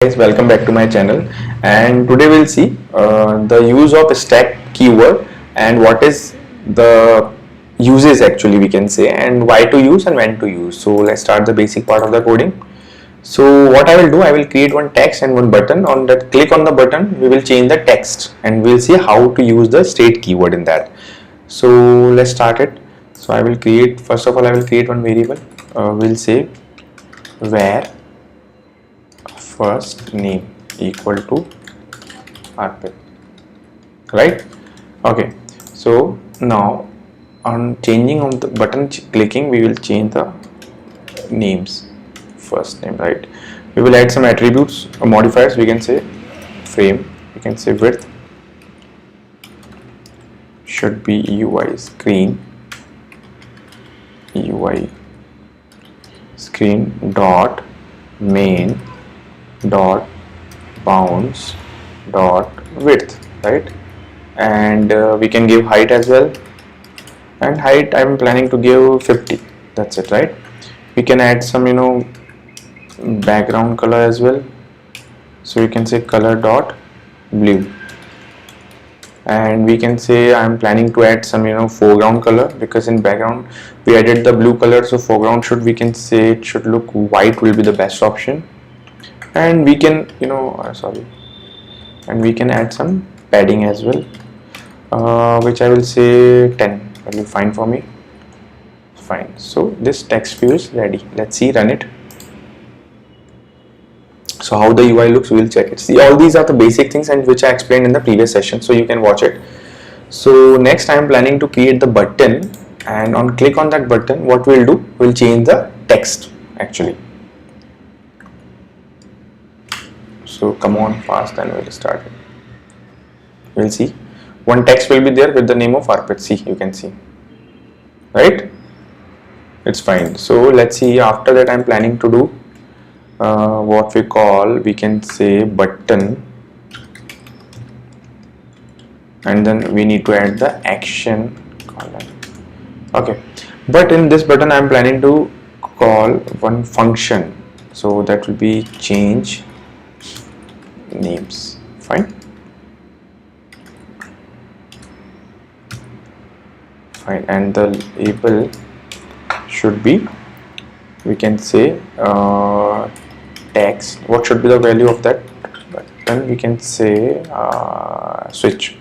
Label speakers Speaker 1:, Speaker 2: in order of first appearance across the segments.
Speaker 1: Guys, welcome back to my channel, and today we'll see the use of stack keyword and what is the uses actually we can say, and why to use and when to use. So let's start the basic part of the coding. So what I will do, I will create one text and one button. On that, click on the button, we will change the text and we'll see how to use the state keyword in that. So let's start it. So I will create, first of all I will create one variable. We'll say where first name equal to arpit, right? Okay, so now on changing of the button clicking, we will change the names. First name, right? We will add some attributes or modifiers. We can say frame, we can say width should be UI screen dot main dot bounds dot width, right? And we can give height as well, and height I'm planning to give 50. That's it, right? We can add some background color as well, so you can say color dot blue, and we can say I'm planning to add some foreground color, because in background we added the blue color, so foreground should, we can say it should look white, will be the best option. And we can and we can add some padding as well, which I will say 10 will be fine for me. Fine. So this text view is ready. Let's see, run it. So how the UI looks, we will check it. See, all these are the basic things and which I explained in the previous session, so you can watch it. So next I am planning to create the button, and on click on that button, what we'll do, we'll change the text actually. So come on fast and we'll start it. We'll see one text will be there with the name of Arpit. See, you can see, right? It's fine. So let's see, after that I'm planning to do what we call, we can say button, and then we need to add the action column. Okay, but in this button I'm planning to call one function, so that will be change names. Fine, and the label should be, we can say text. What should be the value of that button? We can say switch.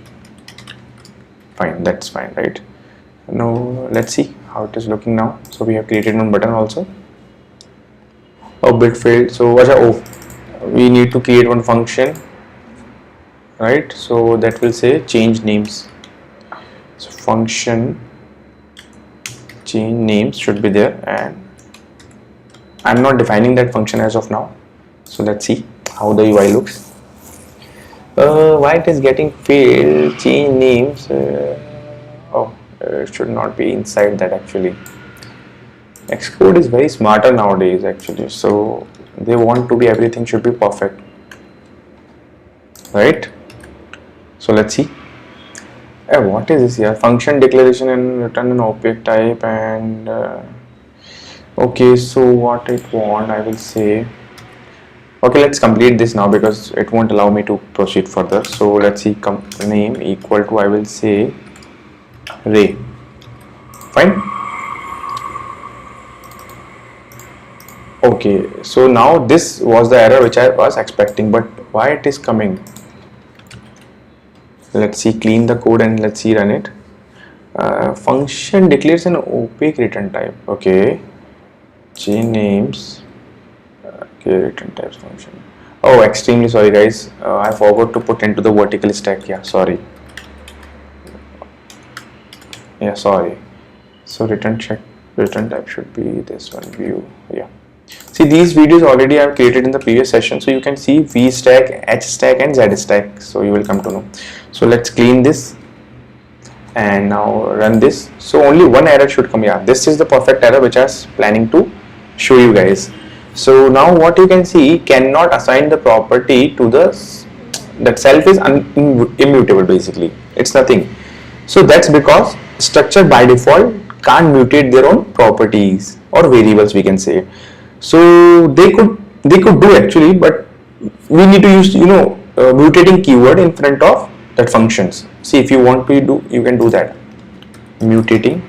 Speaker 1: Fine, that's fine, right? Now let's see how it is looking now. So we have created one button also. Oh, bit failed. So we need to create one function, right? So that will say change names. So function change names should be there, and I'm not defining that function as of now. So let's see how the UI looks. Why it is getting failed? Change names. It should not be inside that actually. Xcode is very smarter nowadays actually, so they want to be, everything should be perfect, right? So let's see. What is this here? Function declaration and return an object type, and okay, so what it want, I will say, okay, let's complete this now because it won't allow me to proceed further. So let's see, name equal to, I will say Ray. Fine. Okay, so now this was the error which I was expecting, but why it is coming? Let's see, clean the code and let's see, run it. Function declares an opaque return type. Okay, change names. Okay, return types function. Oh, extremely sorry guys, I forgot to put into the vertical stack. Yeah, sorry. Yeah, sorry. So return type should be this one, view. Yeah. See, these videos already I have created in the previous session, so you can see V stack, H stack and Z stack, so you will come to know. So let's clean this and now run this. So only one error should come. Yeah, this is the perfect error which I was planning to show you guys. So now what you can see, cannot assign the property to that self is immutable, basically it's nothing. So that's because structure by default can't mutate their own properties or variables, we can say. So they could do actually, but we need to use mutating keyword in front of that functions. See, if you want to do, you can do that, mutating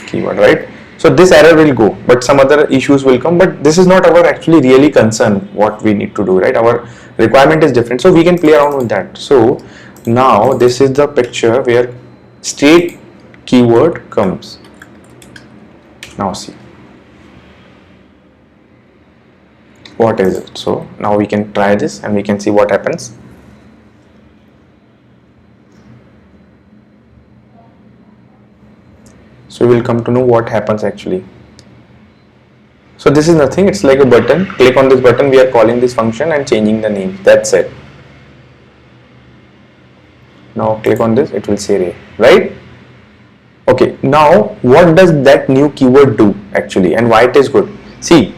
Speaker 1: keyword, right? So this error will go, but some other issues will come, but this is not our actually really concern what we need to do, right? Our requirement is different, so we can play around with that. So now this is the picture where state keyword comes. Now see what is it. So now we can try this and we can see what happens. So we will come to know what happens actually. So this is nothing, it's like a button. Click on this button, we are calling this function and changing the name. That's it. Now click on this, it will say array, right? Okay, now what does that new keyword do actually and why it is good? See,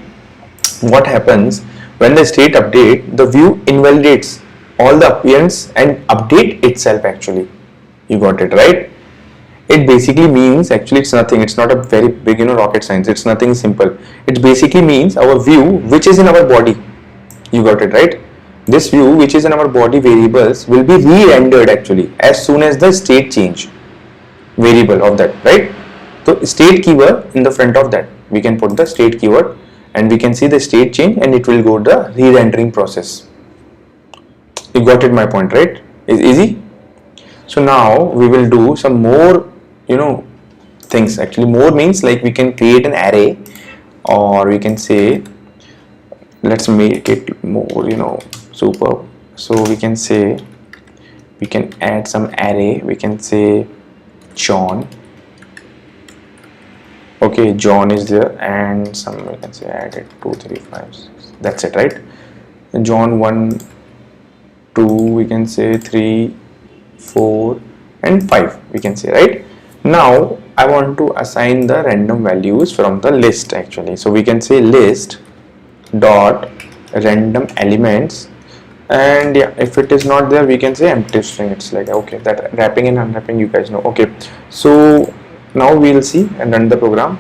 Speaker 1: what happens when the state update, the view invalidates all the appearance and update itself actually. You got it, right? It basically means, actually it's nothing, it's not a very big rocket science, it's nothing simple. It basically means our view which is in our body, you got it, right? This view which is in our body variables will be re-rendered actually as soon as the state change variable of that, right? So state keyword in the front of that, we can put the state keyword and we can see the state change and it will go the re-rendering process. You got it, my point, right? Is easy. So now we will do some more things. Actually more means like we can create an array, or we can say, let's make it more super. So we can say, we can add some array, we can say John. Okay, John is there, and some we can say added 2 3 5 6. That's it, right? John 1 2, we can say 3 4 and 5, we can say, right? Now I want to assign the random values from the list actually. So we can say list dot random elements, and yeah, if it is not there we can say empty string. It's like, okay, that wrapping and unwrapping you guys know. Okay, so now we will see and run the program.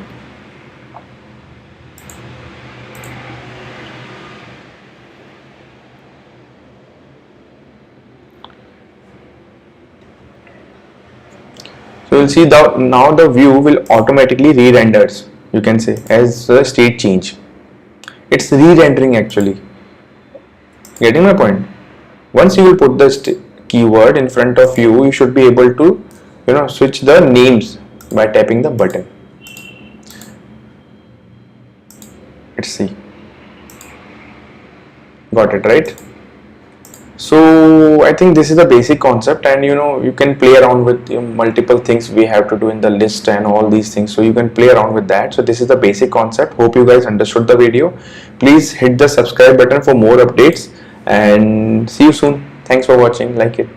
Speaker 1: So you'll see that now the view will automatically re-renders, you can say, as the state change. It's re-rendering actually. Getting my point? Once you will put the keyword in front of you, you should be able to switch the names by tapping the button. Let's see. Got it, right? So I think this is the basic concept, and you can play around with multiple things we have to do in the list and all these things, so you can play around with that. So this is the basic concept. Hope you guys understood the video. Please hit the subscribe button for more updates and see you soon. Thanks for watching. Like it.